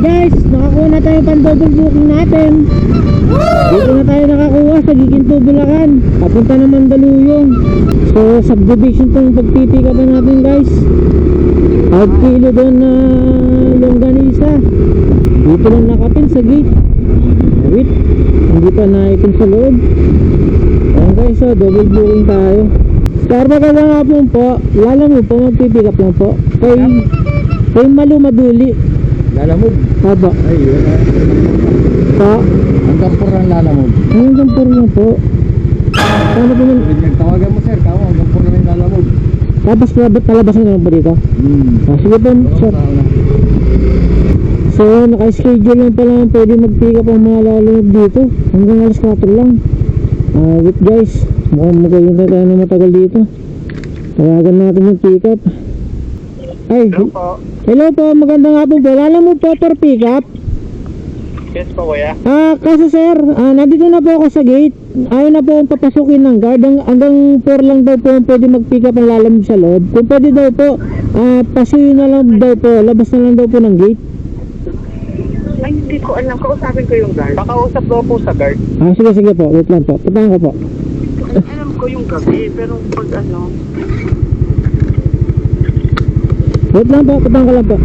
guys, nakakuha na tayo pang double booking natin. Dito na tayo nakakuha sa Giginto, Bulacan. Papunta na Mandaluyong. So subdivision tong pagpipikapan natin guys. 5 kilo doon na longganisa. Dito lang nakapin sa gate. Wait, hindi pa naipin sa loob. Ayan guys, so double booking tayo. Sir, magandang hapon po. Lala mo po, magpipikap lang po kay Malu Maduli. Lalamog. Haba. Ay, wala. Pa. Ang gampor ng lalamog. Ang gampor lang po. Paano po nun? Nagtawagan mo sir, tao, ang gampor ng lalamog. Tapos talabas na naman po dito. Sige po, sir. So, naka-schedule lang pala pwede mag-pick up ang mga lalamog dito. Hanggang alas 4 lang. Wait guys, mukhang magaganda tayo na matagal dito. Tawagan natin yung pick up. Ay, Hello po. hello po, magandang hapon po. Lalamog po for pick up. Yes po, kuya. Kaso sir, nandito na po ako sa gate. Ayaw na po akong papasukin ng guard. Hanggang 4 lang daw po pwede mag-pick up ang lalamog sa loob. Kung pwede daw po, pasuyin na lang daw po. Labas na lang daw po ng gate. Ay, hindi ko alam. Kausapin ko yung guard. Pakausap daw po sa guard. Sige po, wait lang po. Patahan ko po. Alam ko yung gabi, pero pag ano... Wait lang po, patahan ko lang po.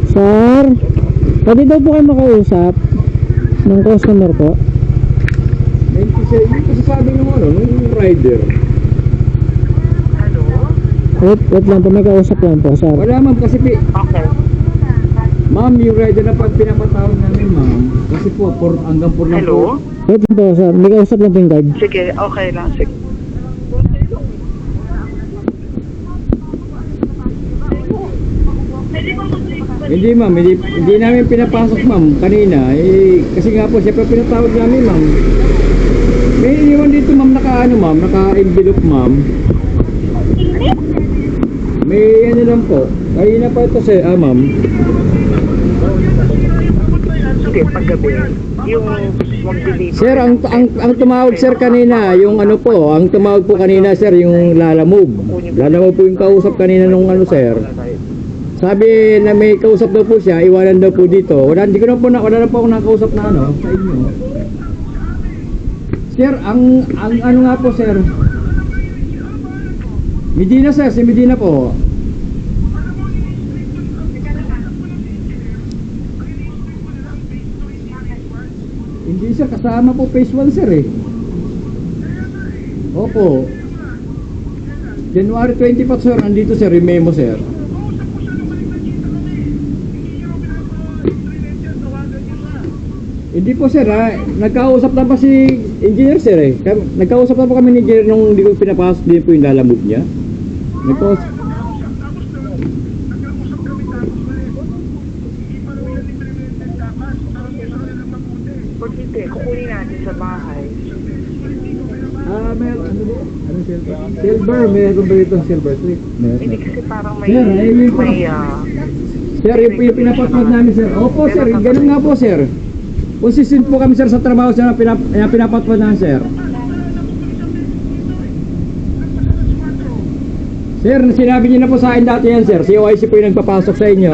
Sir, pwede daw po kayo makausap ng customer po. Yung sabi ng ano, yung rider. Hello? Wait lang po, may kausap lang po, sir. Wala ma'am, kasi Okay. ma'am, yung rider na pag pinapatawag namin ma'am, kasi po, hanggang 4 lang Hello? po. Wait lang po, sir. May kausap lang po yung guard. Sige, okay lang. Sige. Hindi ma'am, hindi namin pinapasok ma'am kanina. Kasi nga po, siyempre pinatawag namin ma'am. May iniwan dito ma'am, naka-envelope ma'am. May ano lang po. Kanina pa ito sir, ma'am. Sige, paggabi. Yung mag-deliver. Sir, ang tumawag sir kanina, yung ano po, ang tumawag po kanina sir, yung lalamog. Lalamog po yung kausap kanina nung ano sir. Sabi na may kausap daw po siya, iwanan daw po dito. Wala na po ako nakausap na ano sa inyo. Sir, ang ano nga po sir. Medina sir, si Medina po. Hindi sir, kasama po phase 1 sir eh. Opo. January 20 pa sir, andito sir, yung memo sir. Hindi po sir nagkausap na pa si engineer sir eh. Nagkausap na po kami ni engineer nung hindi ko pinapasok din po yung lalamove niya. Nagkausap. Pag hindi, kukunin natin sa bahay. Meron ano ba? Ano silver? Silver, meron ba ito silver street? Meron. Hindi kasi parang may... Sir, yung Sir, yung pinapatwad namin sir. Opo sir, ganun nga po sir. Consistent po kami sir sa trabaho sir na pinapatwad namin sir. Sir, sinabi niyo na po sa akin dati yan sir. Si OIC po yung nagpapasok sa inyo.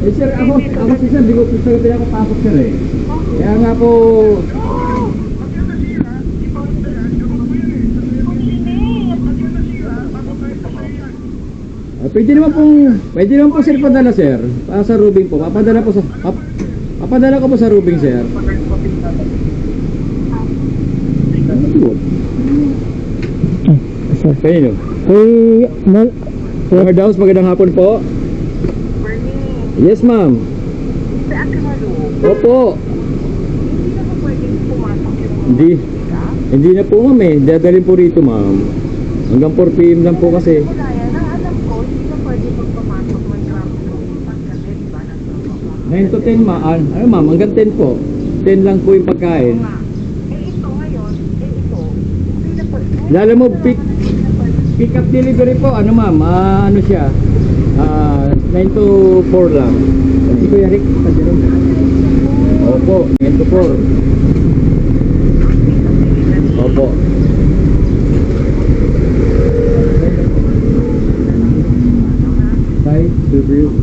Eh sir, ako sir, di ko pinapapasok sir eh. Kaya nga po... Pwede naman po sir padala sir. Sa Rubing po. Papadala ko po sa Rubing sir. Kanino? Lord House, magandang hapon po. Bernie, Yes ma'am. sa Akamalu, Opo. hindi na po pwedeng pumasok yung... Hindi na po ma'am eh. Dadalhin po rito ma'am. Hanggang 4 PM lang po kasi. Wala yan. Ang alam ko, hindi na pwede magpamasok ng traffic yung paggabi, di ba? 9 to 10 ma'am. Ano ma'am, hanggang 10 po. 10 lang po yung pagkain. Ito ngayon, ito, hindi na pwede. Lalo mo, pick up delivery po. Ano ma'am, ano siya? 9 to 4 lang. Si Kuya Rick, Opo, 9 to 4. Opo.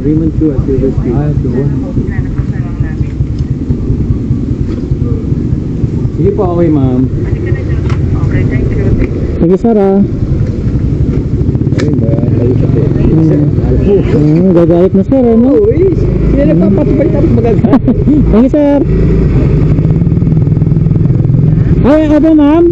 Raymond Chu at Silver Street. doon. Lalabas na lang namin. Sige po, okay ma'am. Halika na dyan. Okay, thank you. Sige, sir, ah. Ayun ba, kausap eh. Gagalit na, sir, ano? Oo, sila nagpapatubay tapos magagalit. Thank you, sir. Ay, ako, ma'am.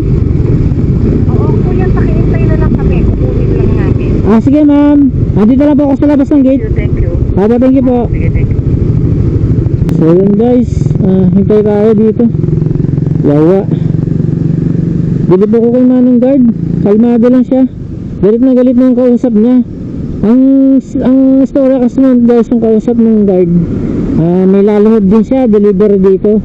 Oo, kuya, pakihintay na lang kami. Kukunin lang namin. Sige, ma'am. Andito lang po ako sa labas ng gate. Thank you. Thank you po. Sige, thank you. So yun guys, hintay tayo dito. Yawa. Bilib ako kay Manong Guard. Kalmado lang siya. Galit na yung kausap niya. Ang story kasi nun guys, yung kausap ng guard, may lalamove din siya, deliver dito.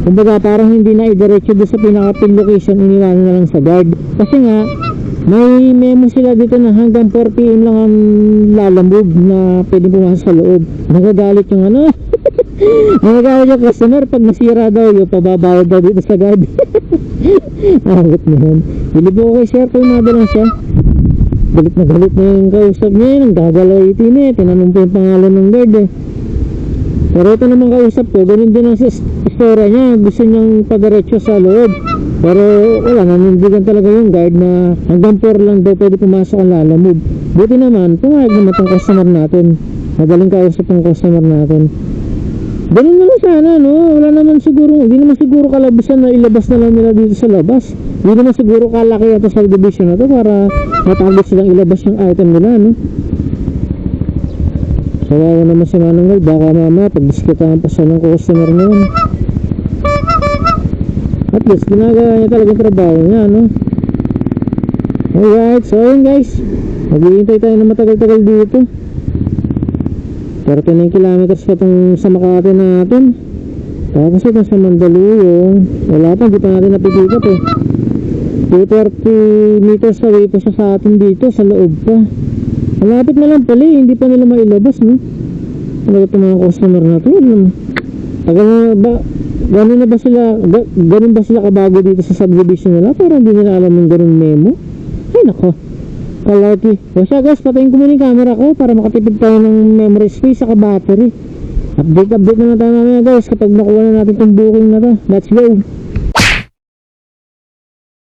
Kumbaga parang hindi na idiretso doon sa pinaka-pin location, iniwanan na lang sa guard. Kasi nga, may memo sila dito na hanggang 4 PM lang ang lalamove na pwede pumasok sa loob. Nagagalit yung ano. Nagagalit yung customer pag nasira daw yung pababayad daw dito sa guard. Angot na yun. Bilib ako kay sir, kalmado lang siya. Galit na yung kausap niya yun. Ang gagalawitin eh. Tinanong po yung pangalan ng guard eh. Pero ito naman kausap ko, ganun din ang istorya niya. Gusto niyang padiretso sa loob. Pero wala, nanindigan talaga yung guard na hanggang 4 lang daw pwede pumasok ang lalamove. Buti naman, pumayag naman itong customer natin. Madaling kausap ang customer natin. Ganun naman sana, no? Wala naman siguro, hindi naman siguro kalabasan na ilabas na lang nila dito sa labas. Hindi naman siguro kalaki ito sa division na to para matagos silang ilabas yung item nila, no? Kawawa naman si Manong Guard, baka mama pagdiskitahan pa siya ng customer niya. At least ginagawa niya talaga yung trabaho niya, no? Alright, so ayun guys, maghihintay tayo na matagal-tagal dito. 39 kilometers pa itong sa Makati natin. Tapos ito sa Mandaluyong, wala pa, hindi pa natin napipikat eh. 230 meters away pa siya sa atin dito, sa loob pa. Malapit na lang pala eh, hindi pa nila mailabas, no? Ano ito mga customer natin? Tagal na ba, ganun ba sila kabago dito sa subdivision nila? Parang hindi nila alam yung ganun memo. Ay nako, kalaki. O siya guys, patayin ko muna yung camera ko para makatipid tayo ng memory space saka battery. Update naman tayo mamaya guys kapag nakuha na natin itong booking na to. Let's go!